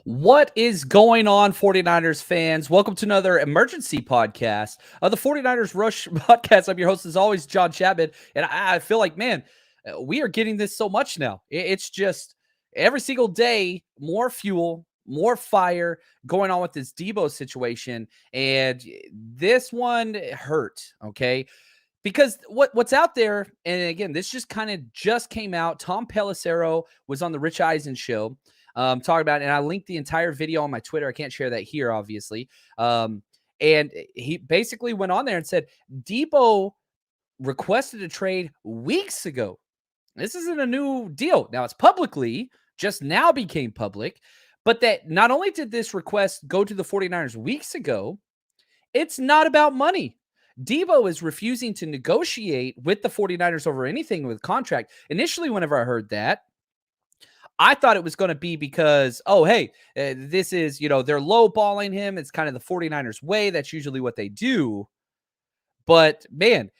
What is going on, 49ers fans? Welcome to another emergency podcast of the 49ers Rush podcast. I'm your host, as always, John Chapman. And I feel like, man, we are getting this so much now. It's just every single day, more fuel, more fire going on with this Deebo situation. And this one hurt, okay? Because what's out there, and again, this just came out. Tom Pelissero was on the Rich Eisen show talking about it, and I linked the entire video on my Twitter. I can't share that here, obviously. And he basically went on there and said, Deebo requested a trade weeks ago. This isn't a new deal. Now, it's publicly, just now became public, but that not only did this request go to the 49ers weeks ago, it's not about money. Deebo is refusing to negotiate with the 49ers over anything with contract. Initially, whenever I heard that, I thought it was going to be because, oh, hey, this is, they're lowballing him. It's kind of the 49ers way. That's usually what they do. But, man,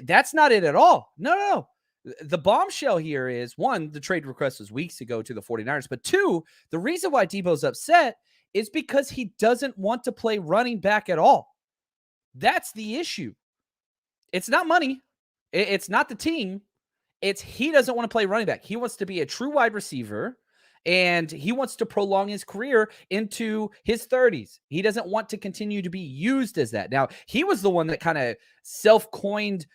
that's not it at all. No. The bombshell here is, one, the trade request was weeks ago to the 49ers. But two, the reason why Deebo's upset is because he doesn't want to play running back at all. That's the issue. It's not money. It's not the team. It's he doesn't want to play running back. He wants to be a true wide receiver, and he wants to prolong his career into his 30s. He doesn't want to continue to be used as that. Now, he was the one that kind of self-coined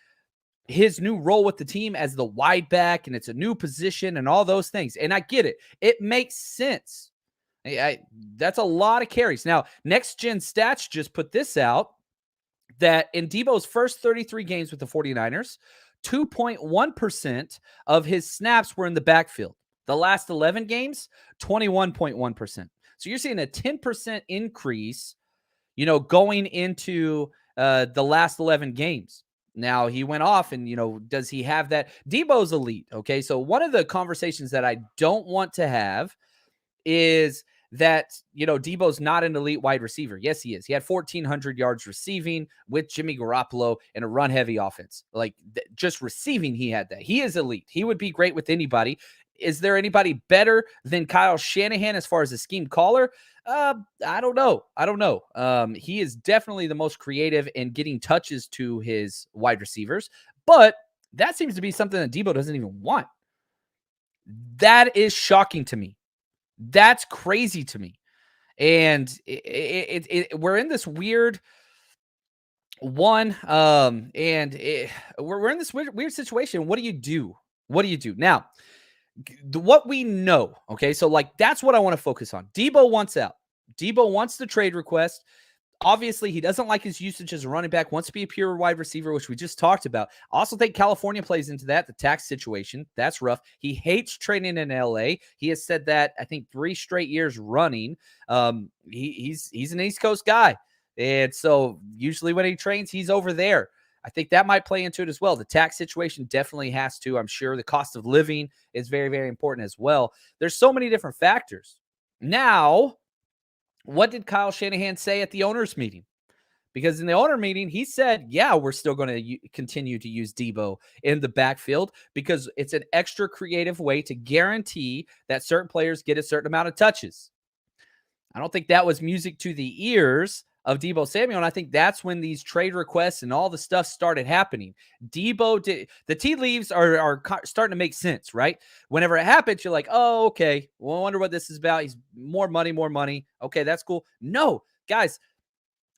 his new role with the team as the wide back, and it's a new position and all those things. And I get it. It makes sense. That's a lot of carries. Now, Next Gen Stats just put this out, that in Deebo's first 33 games with the 49ers, 2.1% of his snaps were in the backfield. The last 11 games, 21.1%. So you're seeing a 10% increase, going into the last 11 games. Now, he went off and, does he have that? Deebo's elite, okay? So one of the conversations that I don't want to have is that, Deebo's not an elite wide receiver. Yes, he is. He had 1,400 yards receiving with Jimmy Garoppolo in a run-heavy offense. Like, just receiving, he had that. He is elite. He would be great with anybody. Is there anybody better than Kyle Shanahan as far as a scheme caller? I don't know. He is definitely the most creative in getting touches to his wide receivers, but that seems to be something that Deebo doesn't even want. That is shocking to me. That's crazy to me. And we're in this weird one. We're in this weird situation. What do you do? Now, what we know, okay? So, that's what I want to focus on. Deebo wants out. Deebo wants the trade request. Obviously, he doesn't like his usage as a running back, wants to be a pure wide receiver, which we just talked about. I also think California plays into that, the tax situation. That's rough. He hates training in LA. He has said that, I think, 3 straight years running. He's an East Coast guy. And so usually when he trains, he's over there. I think that might play into it as well. The tax situation definitely has to, I'm sure. The cost of living is very, very important as well. There's so many different factors. Now, what did Kyle Shanahan say at the owners' meeting? Because in the owner meeting, he said, yeah, we're still going to continue to use Deebo in the backfield because it's an extra creative way to guarantee that certain players get a certain amount of touches. I don't think that was music to the ears of Deebo Samuel, and I think that's when these trade requests and all the stuff started happening. The tea leaves are starting to make sense, right? Whenever it happens, you're like, oh, okay, well, I wonder what this is about. He's more money. Okay, that's cool. No, guys,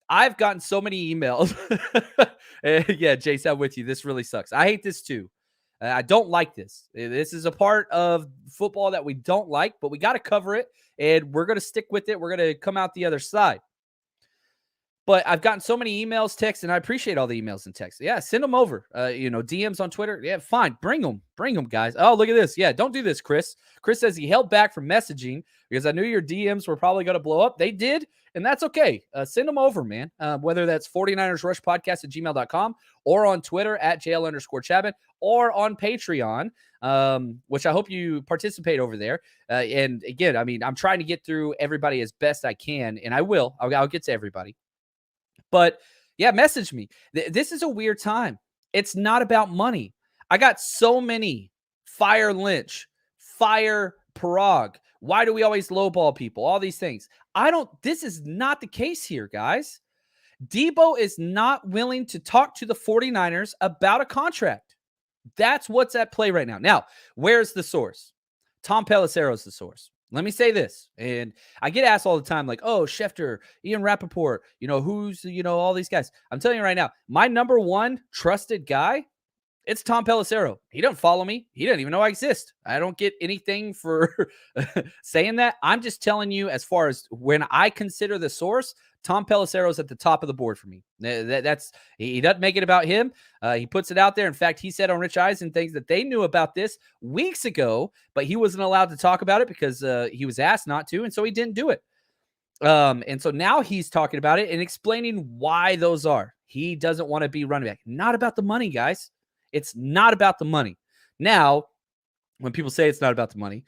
I've gotten so many emails. Yeah, Jace, I'm with you. This really sucks. I hate this too. I don't like this. This is a part of football that we don't like, but we got to cover it, and we're going to stick with it. We're going to come out the other side. But I've gotten so many emails, texts, and I appreciate all the emails and texts. Yeah, send them over. DMs on Twitter. Yeah, fine. Bring them, guys. Oh, look at this. Yeah, don't do this, Chris. Chris says he held back from messaging because I knew your DMs were probably going to blow up. They did, and that's okay. Send them over, man. Whether that's 49ersRushPodcast@gmail.com or on Twitter @JL_Chapman or on Patreon, which I hope you participate over there. And again, I mean, I'm trying to get through everybody as best I can, and I will. I'll get to everybody. But yeah, message me. This is a weird time. It's not about money. I got so many fire Lynch, fire Parag, Why do we always lowball people? All these things. This is not the case here, guys. Deebo is not willing to talk to the 49ers about a contract. That's what's at play right now. Now, where's the source? Tom Pelissero's the source. Let me say this, and I get asked all the time, like, oh, Schefter, Ian Rappaport, who's, all these guys. I'm telling you right now, my number one trusted guy, it's Tom Pelissero. He doesn't follow me. He doesn't even know I exist. I don't get anything for saying that. I'm just telling you, as far as when I consider the source, Tom Pelissero's at the top of the board for me. He doesn't make it about him. He puts it out there. In fact, he said on Rich Eisen things that they knew about this weeks ago, but he wasn't allowed to talk about it because he was asked not to, and so he didn't do it. And so now he's talking about it and explaining why those are. He doesn't want to be running back. Not about the money, guys. It's not about the money. Now, when people say it's not about the money,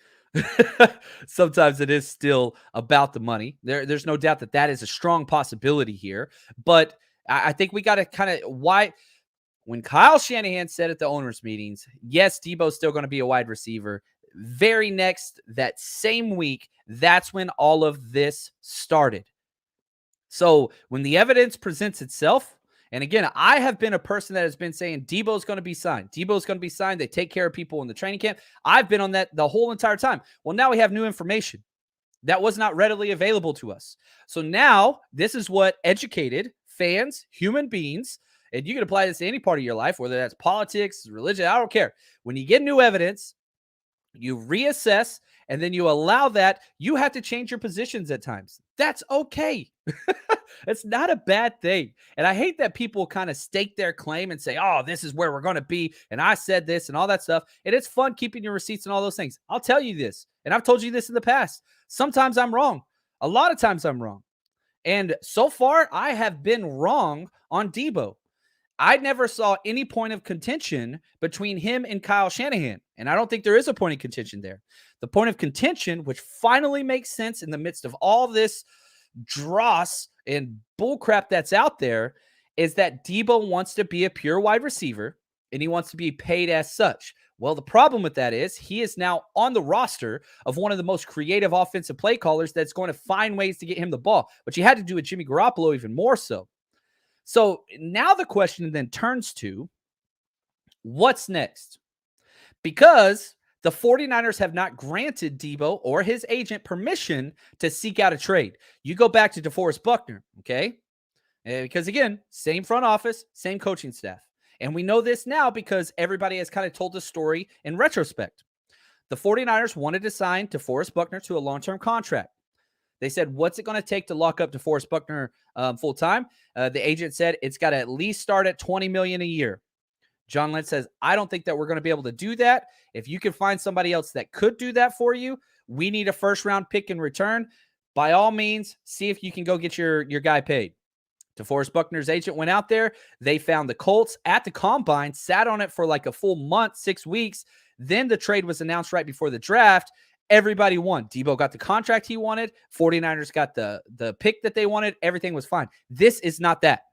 sometimes it is still about the money. There's no doubt that is a strong possibility here. But I think we got to kind of when Kyle Shanahan said at the owners' meetings, yes, Deebo's still going to be a wide receiver. Very next, that same week, that's when all of this started. So when the evidence presents itself, and again, I have been a person that has been saying Deebo's going to be signed. Deebo's going to be signed. They take care of people in the training camp. I've been on that the whole entire time. Well, now we have new information that was not readily available to us. So now this is what educated fans, human beings, and you can apply this to any part of your life, whether that's politics, religion, I don't care. When you get new evidence, you reassess, and then you allow that. You have to change your positions at times. That's okay. It's not a bad thing. And I hate that people kind of stake their claim and say, oh, this is where we're going to be. And I said this and all that stuff. And it's fun keeping your receipts and all those things. I'll tell you this. And I've told you this in the past. Sometimes I'm wrong. A lot of times I'm wrong. And so far, I have been wrong on Deebo. I never saw any point of contention between him and Kyle Shanahan. And I don't think there is a point of contention there. The point of contention, which finally makes sense in the midst of all this dross and bullcrap that's out there, is that Deebo wants to be a pure wide receiver and he wants to be paid as such. Well, the problem with that is he is now on the roster of one of the most creative offensive play callers that's going to find ways to get him the ball. But you had to do with Jimmy Garoppolo even more so. So now the question then turns to what's next? Because the 49ers have not granted Deebo or his agent permission to seek out a trade. You go back to DeForest Buckner, okay? Because again, same front office, same coaching staff. And we know this now because everybody has kind of told the story in retrospect. The 49ers wanted to sign DeForest Buckner to a long-term contract. They said, what's it going to take to lock up DeForest Buckner full-time? The agent said it's got to at least start at $20 million a year. John Lynch says, I don't think that we're going to be able to do that. If you can find somebody else that could do that for you, we need a first-round pick in return. By all means, see if you can go get your guy paid. DeForest Buckner's agent went out there. They found the Colts at the combine, sat on it for like a full month, 6 weeks. Then the trade was announced right before the draft. Everybody won. Deebo got the contract he wanted. 49ers got the pick that they wanted. Everything was fine. This is not that.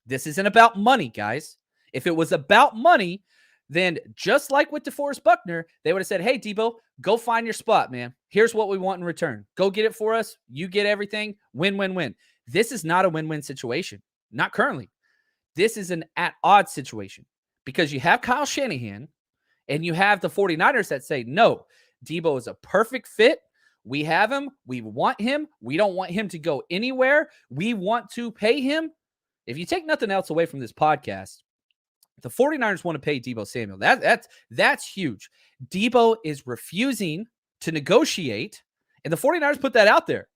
This isn't about money, guys. If it was about money, then just like with DeForest Buckner, they would have said, hey, Deebo, go find your spot, man. Here's what we want in return. Go get it for us. You get everything. Win, win, win. This is not a win-win situation. Not currently. This is an at-odds situation because you have Kyle Shanahan and you have the 49ers that say, no, Deebo is a perfect fit. We have him. We want him. We don't want him to go anywhere. We want to pay him. If you take nothing else away from this podcast, the 49ers want to pay Deebo Samuel. That's huge. Deebo is refusing to negotiate, and the 49ers put that out there.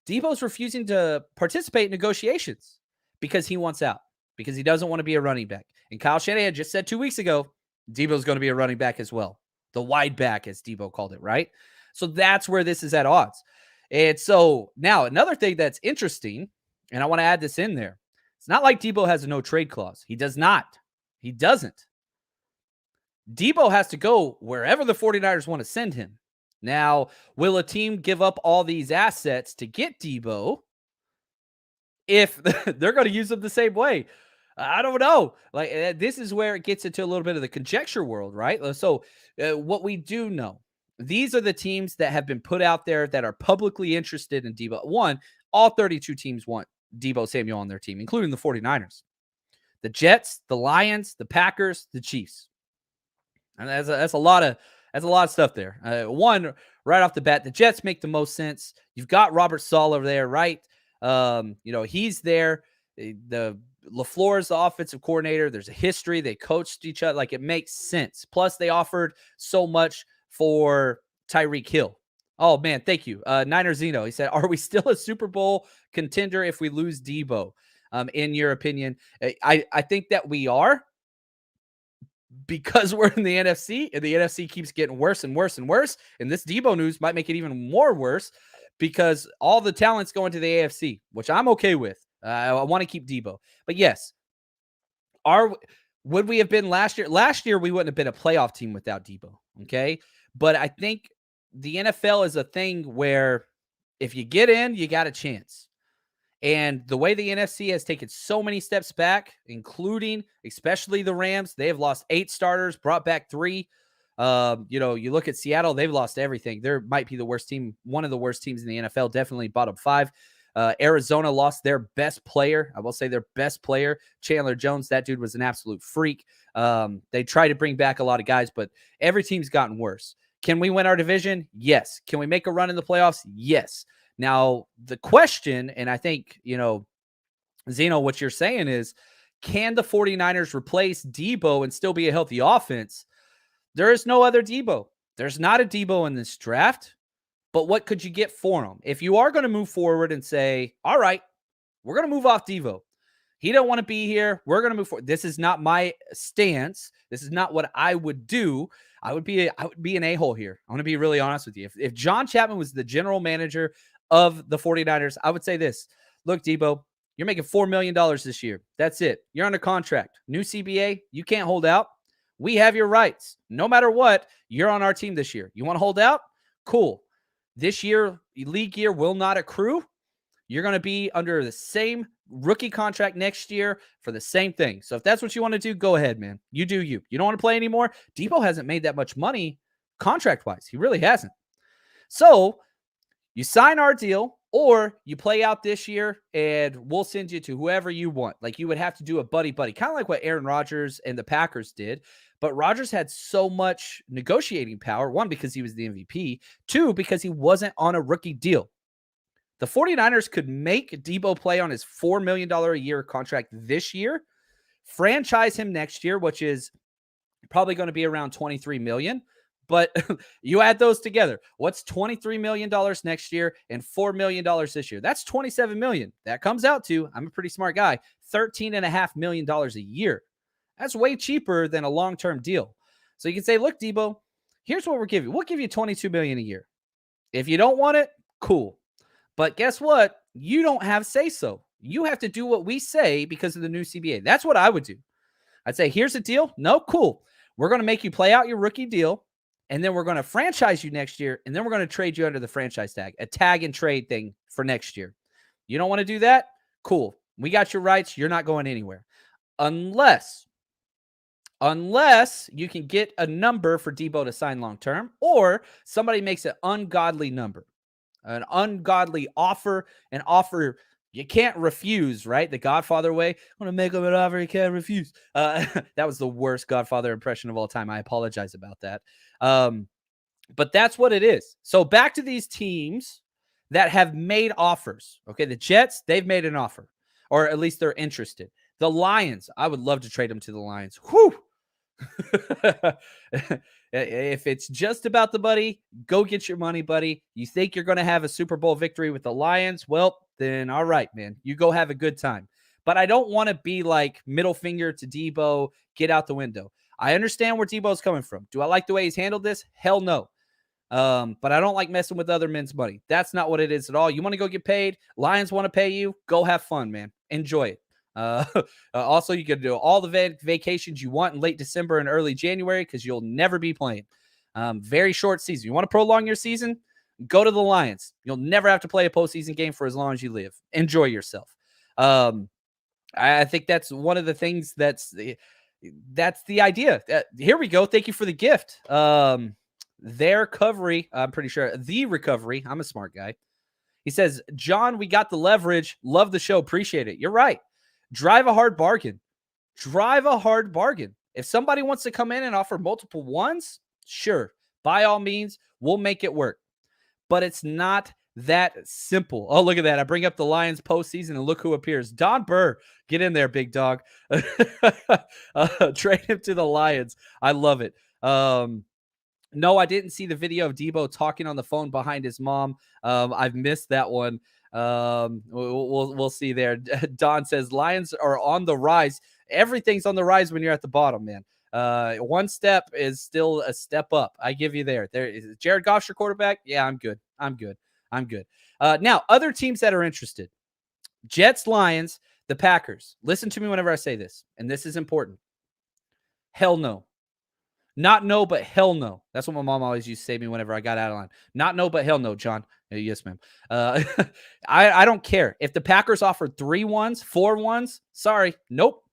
Deebo's refusing to participate in negotiations because he wants out, because he doesn't want to be a running back. And Kyle Shanahan just said 2 weeks ago, Deebo's going to be a running back as well. The wide back, as Deebo called it, right? So that's where this is at odds. And so now another thing that's interesting, and I want to add this in there. It's not like Deebo has a no trade clause. He does not. He doesn't. Deebo has to go wherever the 49ers want to send him. Now, will a team give up all these assets to get Deebo if they're going to use them the same way? I don't know. Like, this is where it gets into a little bit of the conjecture world, right? So what we do know these are the teams that have been put out there that are publicly interested in Deebo. One, all 32 teams want Deebo Samuel on their team, including the 49ers. The Jets, the Lions, the Packers, the Chiefs. And that's a lot of stuff there. One, right off the bat, the Jets make the most sense. You've got Robert Saleh over there, right? He's there. The LaFleur is the offensive coordinator. There's a history. They coached each other. Like, it makes sense. Plus, they offered so much for Tyreek Hill. Oh, man, thank you. Niner Zeno, he said, are we still a Super Bowl contender if we lose Deebo? In your opinion? I think that we are, because we're in the NFC, and the NFC keeps getting worse and worse and worse. And this Deebo news might make it even more worse because all the talent's going to the AFC, which I'm okay with. I want to keep Deebo. But yes, would we have been last year? Last year, we wouldn't have been a playoff team without Deebo, okay? But I think the NFL is a thing where if you get in, you got a chance. And the way the NFC has taken so many steps back, including especially the Rams, they have lost 8 starters, brought back 3. You look at Seattle, they've lost everything. They might be the worst team, one of the worst teams in the NFL, definitely bottom 5. Arizona lost their best player. I will say their best player, Chandler Jones. That dude was an absolute freak. They try to bring back a lot of guys, but every team's gotten worse. Can we win our division? Yes. Can we make a run in the playoffs? Yes. Now, the question, and I think, Zeno, what you're saying is, can the 49ers replace Deebo and still be a healthy offense? There is no other Deebo. There's not a Deebo in this draft, but what could you get for him? If you are going to move forward and say, all right, we're going to move off Deebo. He don't want to be here. We're going to move forward. This is not my stance. This is not what I would do. I would be an a-hole here. I want to be really honest with you. If John Chapman was the general manager of the 49ers, I would say this. Look, Deebo, you're making $4 million this year. That's it. You're under contract. New CBA, you can't hold out. We have your rights. No matter what, you're on our team this year. You want to hold out? Cool. This year, league year will not accrue. You're going to be under the same rookie contract next year for the same thing. So if that's what you want to do, go ahead, man. You do you. You don't want to play anymore? Deebo hasn't made that much money contract-wise. He really hasn't. So you sign our deal, or you play out this year and we'll send you to whoever you want. Like, you would have to do a buddy-buddy, kind of like what Aaron Rodgers and the Packers did. But Rodgers had so much negotiating power, 1, because he was the MVP, 2, because he wasn't on a rookie deal. The 49ers could make Deebo play on his $4 million a year contract this year, franchise him next year, which is probably going to be around $23 million. But you add those together. What's $23 million next year and $4 million this year? That's $27 million. That comes out to, I'm a pretty smart guy, $13.5 million a year. That's way cheaper than a long-term deal. So you can say, look, Deebo, here's what we're giving you. We'll give you $22 million a year. If you don't want it, cool. But guess what? You don't have say-so. You have to do what we say because of the new CBA. That's what I would do. I'd say, here's the deal. No, cool. We're going to make you play out your rookie deal, and then we're going to franchise you next year, and then we're going to trade you under the franchise tag, a tag and trade thing for next year. You don't want to do that? Cool. We got your rights. You're not going anywhere. Unless you can get a number for Deebo to sign long-term, or somebody makes an ungodly number. An ungodly offer, an offer you can't refuse, right? The Godfather way. I want to make him an offer he can't refuse. That was the worst Godfather impression of all time. I apologize about that. But that's what it is. So back to these teams that have made offers. Okay, the Jets, they've made an offer, or at least they're interested. The Lions, I would love to trade them to the Lions. Whew. If it's just about the buddy, go get your money, buddy. You think you're going to have a Super Bowl victory with the Lions? Well, then all right, man. You go have a good time. But I don't want to be like middle finger to Deebo, get out the window. I understand where Deebo's coming from. Do I like the way he's handled this? Hell no. But I don't like messing with other men's money. That's not what it is at all. You want to go get paid? Lions want to pay you? Go have fun, man. Enjoy it. Also, you can do all the vacations you want in late December and early January because you'll never be playing. Very short season. You want to prolong your season? Go to the Lions. You'll never have to play a postseason game for as long as you live. Enjoy yourself. I think that's one of the things that's the idea. Here we go. Thank you for the gift. their recovery. I'm pretty sure the recovery. I'm a smart guy. He says, John, we got the leverage. Love the show. Appreciate it. You're right. Drive a hard bargain. Drive a hard bargain. If somebody wants to come in and offer multiple ones, sure, by all means, we'll make it work. But it's not that simple. Oh, look at that. I bring up the Lions postseason and look who appears. Don Burr. Get in there, big dog. Trade him to the Lions. I love it. No, I didn't see the video of Deebo talking on the phone behind his mom. I've missed that one. We'll see there. Don says Lions are on the rise. Everything's on the rise when you're at the bottom, man. One step is still a step up. I give you there. There is Jared Goff's your quarterback. Yeah, I'm good. Now, other teams that are interested: Jets, Lions, the Packers. Listen to me whenever I say this, and this is important. Hell no. Not no, but hell no. That's what my mom always used to say to me whenever I got out of line. Not no, but hell no, John. Yes, ma'am. I don't care. If the Packers offered 3 ones, 4 ones, sorry. Nope.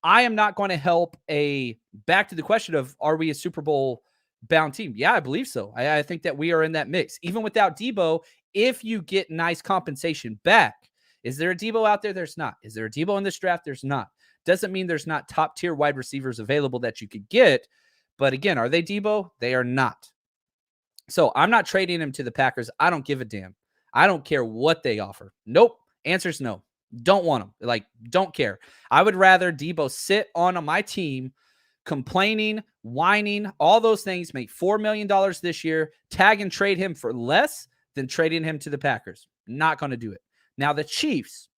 I am not going to help back to the question of, are we a Super Bowl bound team? Yeah, I believe so. I think that we are in that mix. Even without Deebo, if you get nice compensation back, is there a Deebo out there? There's not. Is there a Deebo in this draft? There's not. Doesn't mean there's not top tier wide receivers available that you could get. But again, are they Deebo? They are not. So I'm not trading him to the Packers. I don't give a damn. I don't care what they offer. Nope. Answer's no. Don't want him. Don't care. I would rather Deebo sit on my team, complaining, whining, all those things, make $4 million this year, tag and trade him for less than trading him to the Packers. Not going to do it. Now, the Chiefs.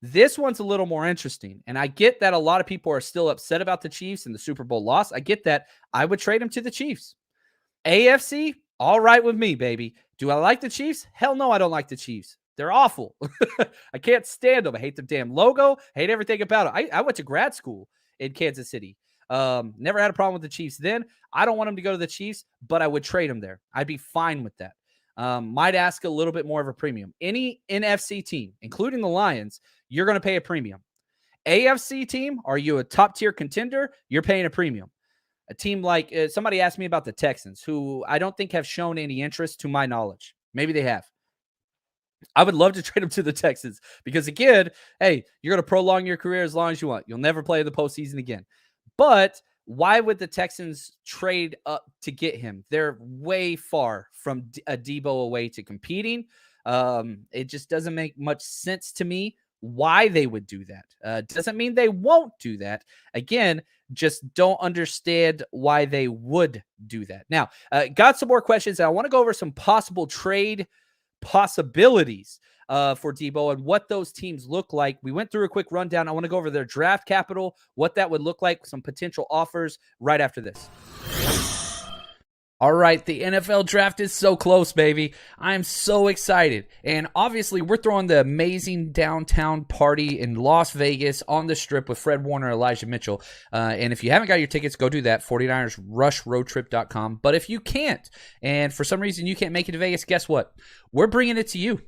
This one's a little more interesting, and I get that a lot of people are still upset about the Chiefs and the Super Bowl loss. I get that. I would trade him to the Chiefs. AFC, all right with me, baby. Do I like the Chiefs? Hell no, I don't like the Chiefs. They're awful. I can't stand them. I hate the damn logo. Hate everything about it. I went to grad school in Kansas City. Never had a problem with the Chiefs then. I don't want him to go to the Chiefs, but I would trade him there. I'd be fine with that. Might ask a little bit more of a premium. Any NFC team, including the Lions, you're going to pay a premium. AFC team, are you a top tier contender? You're paying a premium. A team like somebody asked me about the Texans, who I don't think have shown any interest to my knowledge. Maybe they have. I would love to trade them to the Texans because, again, hey, you're going to prolong your career as long as you want. You'll never play in the postseason again. But why would the Texans trade up to get him? They're way far from a Deebo away to competing. It just doesn't make much sense to me why they would do that. Doesn't mean they won't do that. Again, just don't understand why they would do that. Now, got some more questions. I want to go over some possible trade possibilities for Deebo and what those teams look like. We went through a quick rundown. I want to go over their draft capital, what that would look like, some potential offers right after this. All right, the NFL draft is so close, baby. I am so excited. And obviously, we're throwing the amazing downtown party in Las Vegas on the Strip with Fred Warner and Elijah Mitchell. And if you haven't got your tickets, go do that, 49ersrushroadtrip.com. But if you can't, and for some reason you can't make it to Vegas, guess what? We're bringing it to you.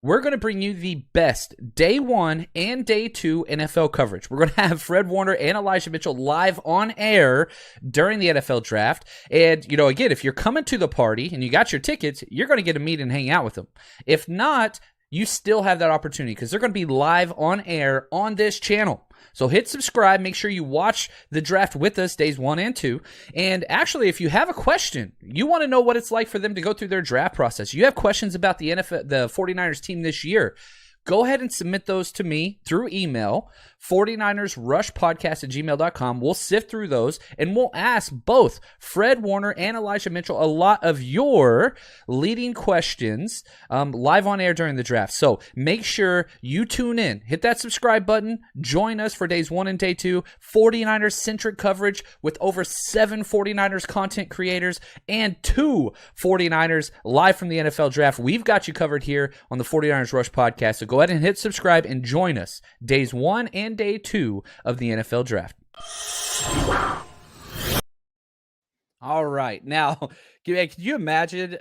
We're going to bring you the best day 1 and day 2 NFL coverage. We're going to have Fred Warner and Elijah Mitchell live on air during the NFL draft. And, again, if you're coming to the party and you got your tickets, you're going to get to meet and hang out with them. If not, you still have that opportunity because they're going to be live on air on this channel. So hit subscribe. Make sure you watch the draft with us days 1 and 2. And actually, if you have a question, you want to know what it's like for them to go through their draft process, you have questions about the 49ers team this year, go ahead and submit those to me through email, 49ersrushpodcast@gmail.com. We'll sift through those, and we'll ask both Fred Warner and Elijah Mitchell a lot of your leading questions live on air during the draft. So make sure you tune in. Hit that subscribe button. Join us for days 1 and day 2. 49ers-centric coverage with over 7 49ers content creators and 2 49ers live from the NFL draft. We've got you covered here on the 49ers Rush podcast. So go ahead and hit subscribe and join us days 1 and day 2 of the NFL draft. All right. Now, can you imagine,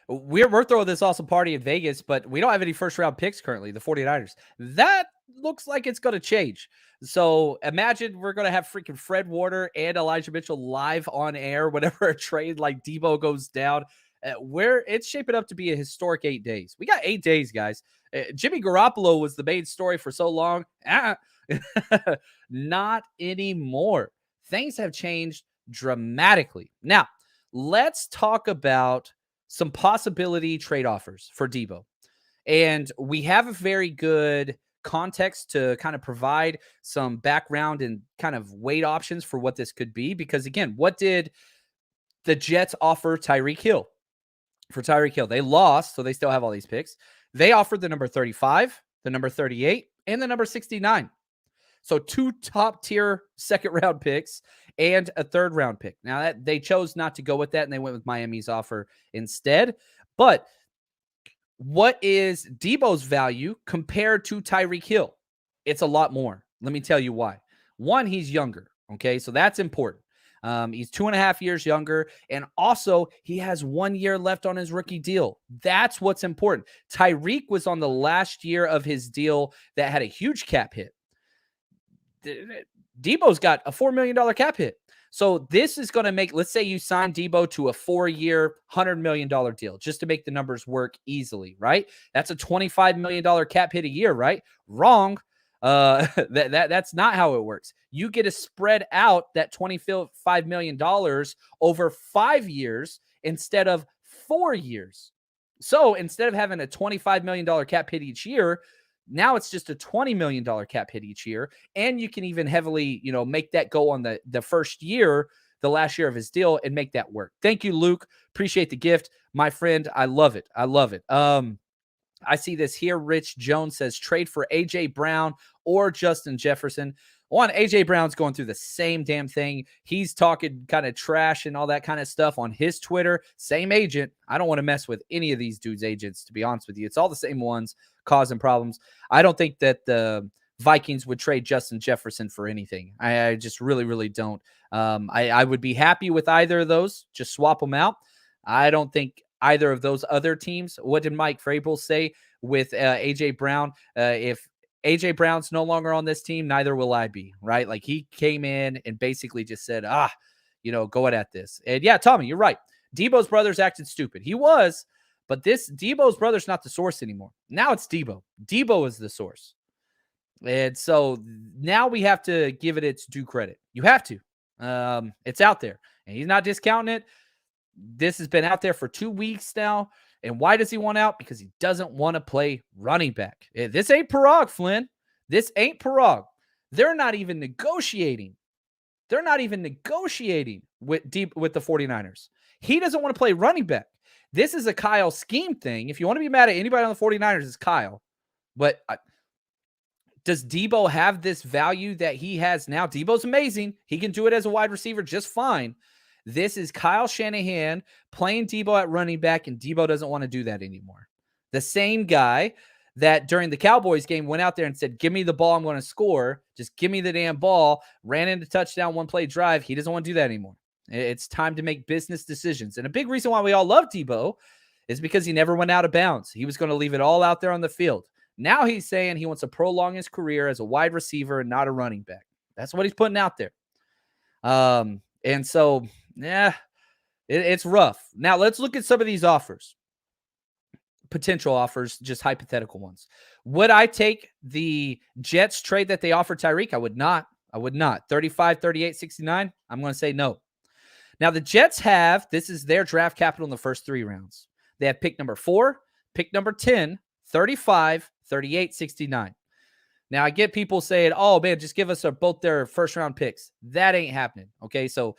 we're throwing this awesome party in Vegas, but we don't have any first round picks currently, the 49ers. That looks like it's going to change. So imagine we're going to have freaking Fred Warner and Elijah Mitchell live on air whenever a trade like Deebo goes down. Where it's shaping up to be a historic 8 days. We got 8 days, guys. Jimmy Garoppolo was the main story for so long. Not anymore. Things have changed dramatically. Now, let's talk about some possibility trade offers for Deebo. And we have a very good context to kind of provide some background and kind of weight options for what this could be. Because again, what did the Jets offer Tyreek Hill? For Tyreek Hill, they lost, so they still have all these picks. They offered the number 35, the number 38, and the number 69. So 2 top-tier second-round picks and a third-round pick. Now, that they chose not to go with that, and they went with Miami's offer instead. But what is Deebo's value compared to Tyreek Hill? It's a lot more. Let me tell you why. One, he's younger. Okay, so that's important. He's 2.5 years younger. And also, he has 1 year left on his rookie deal. That's what's important. Tyreek was on the last year of his deal that had a huge cap hit. Deebo's got a $4 million cap hit. So this is going to make, let's say you sign Deebo to a 4-year, $100 million deal, just to make the numbers work easily, right? That's a $25 million cap hit a year, right? Wrong. That's not how it works. You get to spread out that $25 million over 5 years instead of 4 years. So instead of having a $25 million cap hit each year, now it's just a $20 million cap hit each year. And you can even heavily, make that go on the first year, the last year of his deal, and make that work. Thank you, Luke. Appreciate the gift, my friend. I love it. I love it. I see this here. Rich Jones says trade for A.J. Brown or Justin Jefferson. One, A.J. Brown's going through the same damn thing. He's talking kind of trash and all that kind of stuff on his Twitter. Same agent. I don't want to mess with any of these dudes' agents, to be honest with you. It's all the same ones causing problems. I don't think that the Vikings would trade Justin Jefferson for anything. I just really, really don't. I would be happy with either of those. Just swap them out. I don't think either of those other teams. What did Mike Vrabel say with A.J. Brown? If A.J. Brown's no longer on this team, neither will I be, right? Like, he came in and basically just said, go at this. And yeah, Tommy, you're right. Deebo's brothers acted stupid. He was, but Deebo's brother's not the source anymore. Now it's Deebo. Deebo is the source. And so now we have to give it its due credit. You have to. It's out there. And he's not discounting it. This has been out there for 2 weeks now. And why does he want out? Because he doesn't want to play running back. This ain't Parag, Flynn. This ain't Parag. They're not even negotiating. They're not even negotiating with the 49ers. He doesn't want to play running back. This is a Kyle scheme thing. If you want to be mad at anybody on the 49ers, it's Kyle. But does Deebo have this value that he has now? Deebo's amazing. He can do it as a wide receiver just fine. This is Kyle Shanahan playing Deebo at running back, and Deebo doesn't want to do that anymore. The same guy that during the Cowboys game went out there and said, give me the ball, I'm going to score. Just give me the damn ball. Ran into touchdown, one-play drive. He doesn't want to do that anymore. It's time to make business decisions. And a big reason why we all love Deebo is because he never went out of bounds. He was going to leave it all out there on the field. Now he's saying he wants to prolong his career as a wide receiver and not a running back. That's what he's putting out there. And so, it's rough. Now let's look at some of these offers. Potential offers, just hypothetical ones. Would I take the Jets trade that they offered Tyreek? I would not. 35, 38, 69. I'm going to say no. Now the Jets this is their draft capital in the first 3 rounds. They have pick number 4, pick number 10, 35, 38, 69. Now I get people saying, oh man, just give us both their first round picks. That ain't happening. Okay. So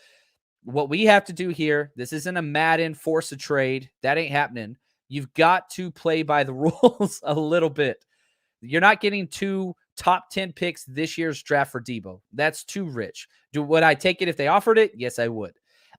what we have to do here, this isn't a Madden force a trade. That ain't happening. You've got to play by the rules a little bit. You're not getting 2 top 10 picks this year's draft for Deebo. That's too rich. Would I take it if they offered it? Yes, I would.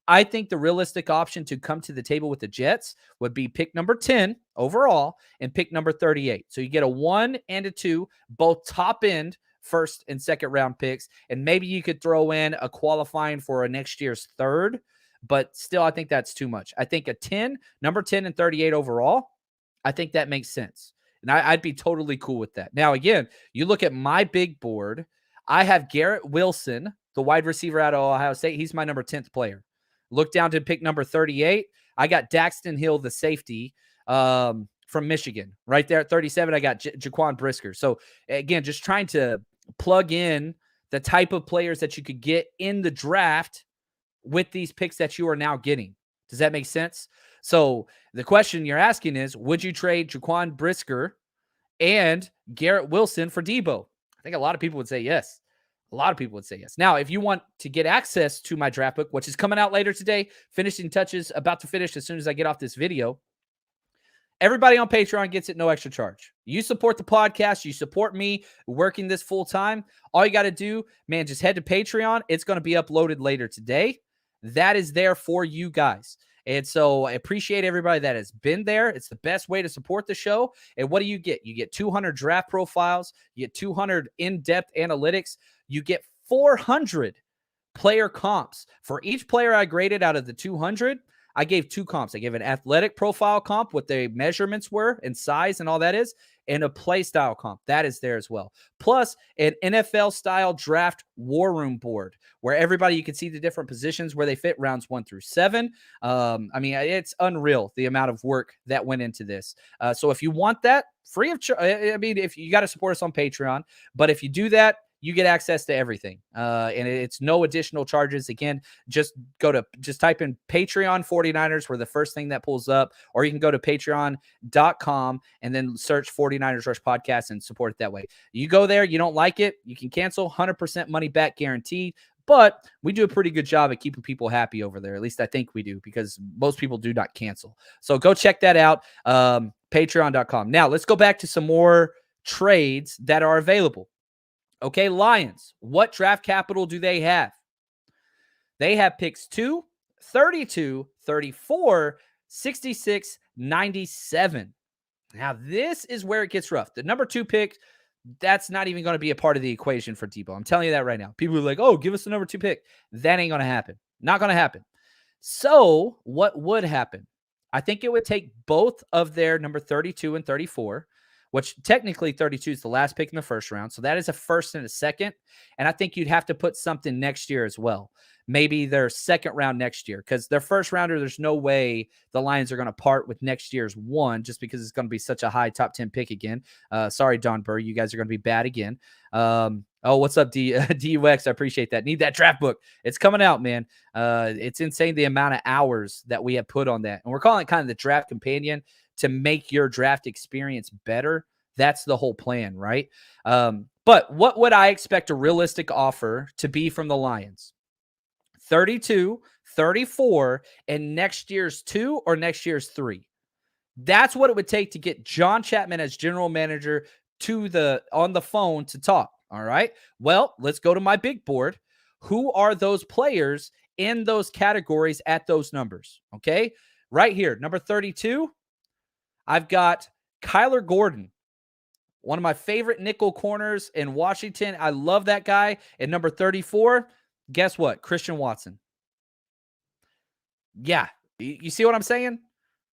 I think the realistic option to come to the table with the Jets would be pick number 10 overall and pick number 38. So you get a 1 and a 2, both top end first and second round picks. And maybe you could throw in a qualifying for a next year's 3rd, but still, I think that's too much. I think number 10 and 38 overall, I think that makes sense. And I'd be totally cool with that. Now, again, you look at my big board, I have Garrett Wilson, the wide receiver out of Ohio State. He's my number 10th player. Look down to pick number 38. I got Daxton Hill, the safety from Michigan. Right there at 37, I got Jaquan Brisker. So, again, just trying to plug in the type of players that you could get in the draft with these picks that you are now getting. Does that make sense? So the question you're asking is, would you trade Jaquan Brisker and Garrett Wilson for Deebo? I think a lot of people would say yes. A lot of people would say yes. Now, if you want to get access to my draft book, which is coming out later today, finishing touches, about to finish as soon as I get off this video, everybody on Patreon gets it, no extra charge. You support the podcast. You support me working this full time. All you got to do, man, just head to Patreon. It's going to be uploaded later today. That is there for you guys. And so I appreciate everybody that has been there. It's the best way to support the show. And what do you get? You get 200 draft profiles. You get 200 in-depth analytics. You get 400 player comps. For each player I graded out of the 200, I gave 2 comps. I gave an athletic profile comp, what the measurements were and size and all that is, and a play style comp. That is there as well. Plus an NFL style draft war room board where everybody, you can see the different positions where they fit rounds 1 through 7. I mean, it's unreal the amount of work that went into this. So if you want that, free of charge, I mean, if you got to support us on Patreon, but if you do that, you get access to everything. And it's no additional charges. Again, just type in Patreon 49ers for the first thing that pulls up, or you can go to patreon.com and then search 49ers Rush Podcast and support it that way. You go there, you don't like it, you can cancel, 100% money back guaranteed. But we do a pretty good job at keeping people happy over there. At least I think we do, because most people do not cancel. So go check that out, patreon.com. Now let's go back to some more trades that are available. Okay, Lions, what draft capital do they have? They have picks 2, 32, 34, 66, 97. Now, this is where it gets rough. The number 2 pick, that's not even going to be a part of the equation for Deebo. I'm telling you that right now. People are like, oh, give us the number 2 pick. That ain't going to happen. Not going to happen. So what would happen? I think it would take both of their number 32 and 34, which technically 32 is the last pick in the first round. So that is a first and a second. And I think you'd have to put something next year as well. Maybe their second round next year, because their first rounder, there's no way the Lions are going to part with next year's 1 just because it's going to be such a high top 10 pick again. Sorry, Don Burr. You guys are going to be bad again. Oh, what's up, DUX? I appreciate that. Need that draft book. It's coming out, man. It's insane the amount of hours that we have put on that. And we're calling it kind of the draft companion to make your draft experience better. That's the whole plan, right? But what would I expect a realistic offer to be from the Lions? 32, 34, and next year's 2 or next year's 3. That's what it would take to get John Chapman as general manager on the phone to talk. All right. Well, let's go to my big board. Who are those players in those categories at those numbers? Okay. Right here, number 32, I've got Kyler Gordon, one of my favorite nickel corners in Washington. I love that guy. And number 34, guess what? Christian Watson. Yeah. You see what I'm saying?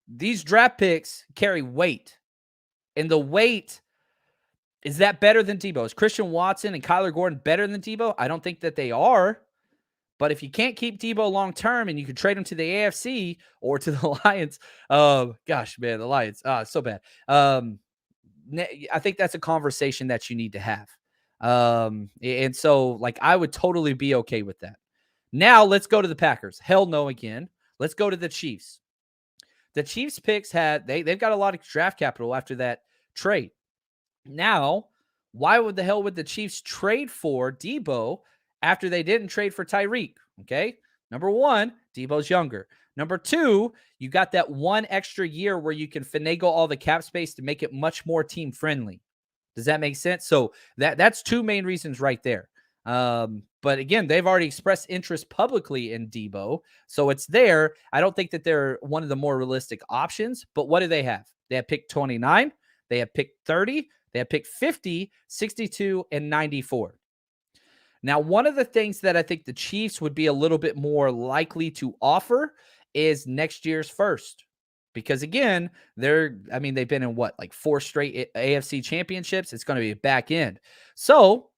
These draft picks carry weight. And the weight, is that better than Deebo? Is Christian Watson and Kyler Gordon better than Deebo? I don't think that they are. But if you can't keep Deebo long term and you can trade him to the AFC or to the Lions, gosh, man, the Lions, so bad. I think that's a conversation that you need to have. And so, like, I would totally be okay with that. Now, let's go to the Packers. Hell no again. Let's go to the Chiefs. The Chiefs picks they've got a lot of draft capital after that trade. Now, why would the Chiefs trade for Deebo after they didn't trade for Tyreek? Okay. Number 1, Deebo's younger. Number 2, you got that 1 extra year where you can finagle all the cap space to make it much more team friendly. Does that make sense? So that's 2 main reasons right there. But again, they've already expressed interest publicly in Deebo. So it's there. I don't think that they're one of the more realistic options, but what do they have? They have pick 29. They have pick 30. They have pick 50, 62, and 94. Now, one of the things that I think the Chiefs would be a little bit more likely to offer is next year's first, because again, they've been in what, like 4 straight AFC championships. It's going to be a back end. So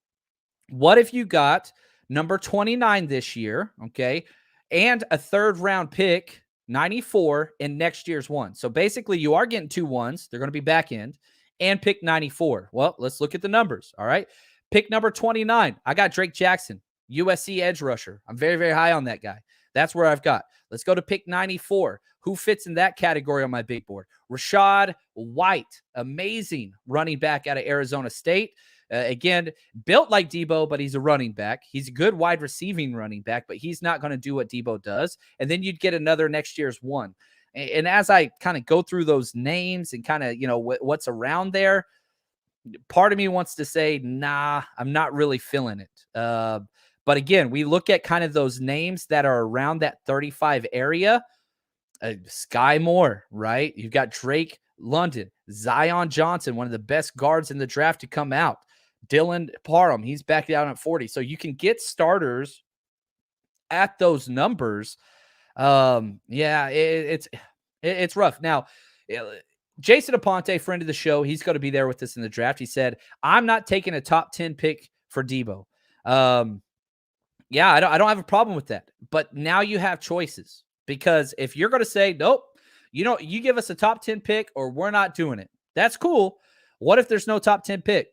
what if you got number 29 this year, okay, and a 3rd round pick, 94, in next year's one? So basically, you are getting 2 ones. They're going to be back end, and pick 94. Well, let's look at the numbers. All right. Pick number 29. I got Drake Jackson, USC edge rusher. I'm very, very high on that guy. That's where I've got. Let's go to pick 94. Who fits in that category on my big board? Rachaad White, amazing running back out of Arizona State. Again, built like Deebo, but he's a running back. He's a good wide receiving running back, but he's not going to do what Deebo does. And then you'd get another next year's one. And as I kind of go through those names and kind of, what's around there, part of me wants to say, nah, I'm not really feeling it. But again, we look at kind of those names that are around that 35 area. Sky Moore, right? You've got Drake London, Zion Johnson, one of the best guards in the draft to come out. Dylan Parham, he's back down at 40. So you can get starters at those numbers. It's rough. Now, Jason Aponte, friend of the show, he's going to be there with us in the draft. He said, I'm not taking a top 10 pick for Deebo. I don't have a problem with that. But now you have choices, because if you're going to say, nope, you give us a top 10 pick or we're not doing it, that's cool. What if there's no top 10 pick?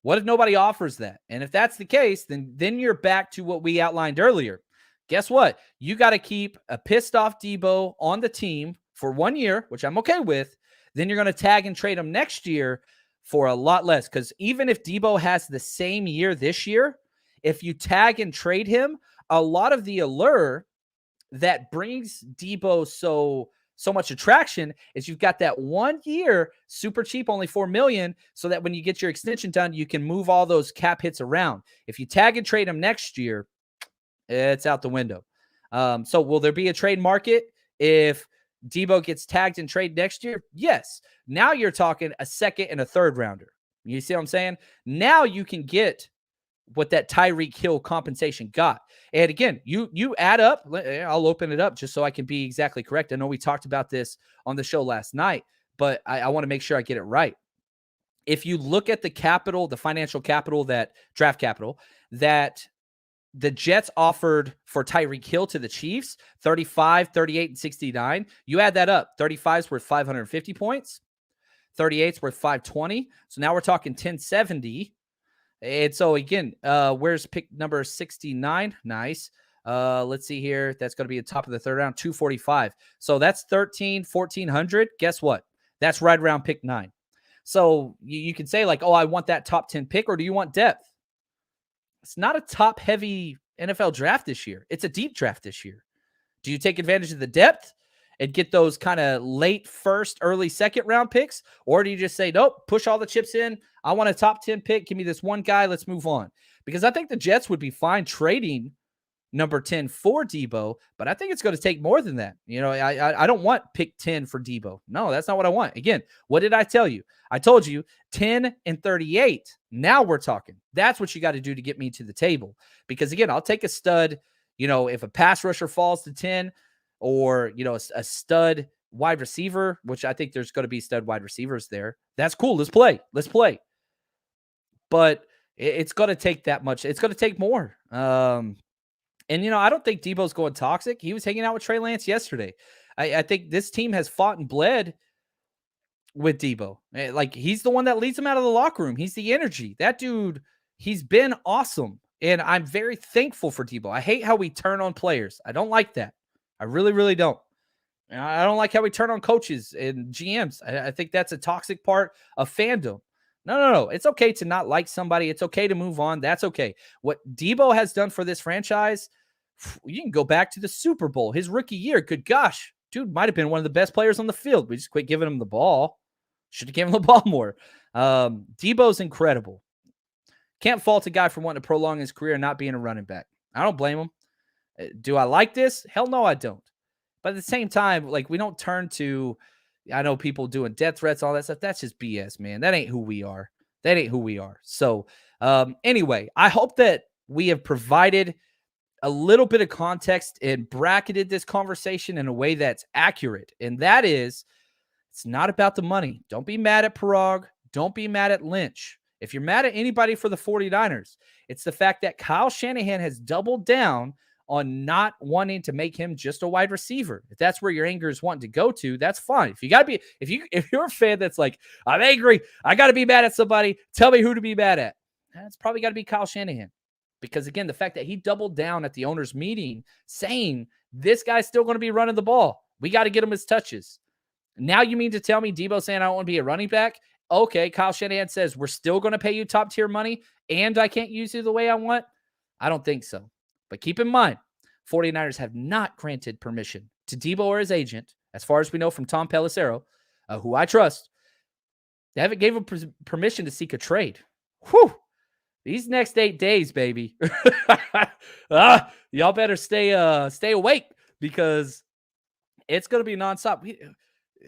What if nobody offers that? And if that's the case, then you're back to what we outlined earlier. Guess what? You got to keep a pissed off Deebo on the team for 1 year, which I'm okay with. Then you're going to tag and trade him next year for a lot less. Because even if Deebo has the same year this year, if you tag and trade him, a lot of the allure that brings Deebo so much attraction is you've got that 1 year super cheap, only $4 million, so that when you get your extension done, you can move all those cap hits around. If you tag and trade him next year, it's out the window. So will there be a trade market if Deebo gets tagged and traded next year? Yes. Now you're talking a 2nd and a 3rd rounder. You see what I'm saying? Now you can get what that Tyreek Hill compensation got. And again, you add up, I'll open it up just so I can be exactly correct. I know we talked about this on the show last night, but I want to make sure I get it right. If you look at the capital, the financial capital, that draft capital that the Jets offered for Tyreek Hill to the Chiefs, 35, 38, and 69, you add that up. 35 is worth 550 points. 38 is worth 520. So now we're talking 1070. And so again, where's pick number 69? Nice. Let's see here. That's going to be the top of the 3rd round, 245. So that's 1,400. Guess what? That's right around pick 9. So you can say like, oh, I want that top 10 pick, or do you want depth? It's not a top heavy NFL draft this year. It's a deep draft this year. Do you take advantage of the depth and get those kind of late 1st, early 2nd round picks? Or do you just say, nope, push all the chips in. I want a top 10 pick. Give me this one guy. Let's move on. Because I think the Jets would be fine trading number 10 for Deebo, but I think it's going to take more than that. I don't want pick 10 for Deebo. No, that's not what I want. Again, what did I tell you? I told you 10 and 38. Now we're talking. That's what you got to do to get me to the table. Because again, I'll take a stud, if a pass rusher falls to 10, or, a stud wide receiver, which I think there's going to be stud wide receivers there. That's cool. Let's play. But it's going to take that much. It's going to take more. And, I don't think Deebo's going toxic. He was hanging out with Trey Lance yesterday. I think this team has fought and bled with Deebo. Like, he's the one that leads them out of the locker room. He's the energy. That dude, he's been awesome. And I'm very thankful for Deebo. I hate how we turn on players. I don't like that. I really, really don't. I don't like how we turn on coaches and GMs. I think that's a toxic part of fandom. No. It's okay to not like somebody. It's okay to move on. That's okay. What Deebo has done for this franchise, you can go back to the Super Bowl, his rookie year. Good gosh, dude might have been one of the best players on the field. We just quit giving him the ball. Should have given him the ball more. Deebo's incredible. Can't fault a guy for wanting to prolong his career and not being a running back. I don't blame him. Do I like this? Hell no, I don't. But at the same time, like, we don't turn to, I know people doing death threats, all that stuff. That's just BS, man. That ain't who we are. So anyway, I hope that we have provided a little bit of context and bracketed this conversation in a way that's accurate. And that is, it's not about the money. Don't be mad at Parag. Don't be mad at Lynch. If you're mad at anybody for the 49ers, it's the fact that Kyle Shanahan has doubled down on not wanting to make him just a wide receiver. If that's where your anger is wanting to go to, that's fine. If you got to be, if you're a fan that's like, I'm angry, I got to be mad at somebody, tell me who to be mad at. That's probably got to be Kyle Shanahan. Because again, the fact that he doubled down at the owners' meeting saying this guy's still going to be running the ball. We got to get him his touches. Now you mean to tell me Deebo saying I don't want to be a running back? Okay, Kyle Shanahan says we're still going to pay you top tier money and I can't use you the way I want? I don't think so. But keep in mind, 49ers have not granted permission to Deebo or his agent, as far as we know from Tom Pelissero, who I trust. They haven't gave him permission to seek a trade. Whew. These next 8 days, baby. Y'all better stay awake because it's going to be nonstop.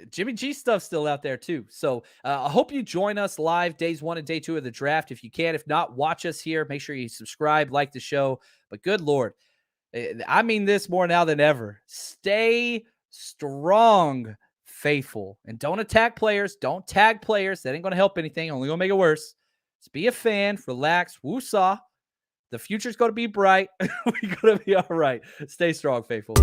Jimmy G stuff's still out there too. So I hope you join us live days 1 and day 2 of the draft. If you can, if not, watch us here. Make sure you subscribe, like the show. But good Lord, I mean this more now than ever. Stay strong, faithful, and don't attack players. Don't tag players. That ain't going to help anything. Only going to make it worse. Just be a fan, relax, woosah. The future's going to be bright. We're going to be all right. Stay strong, faithful.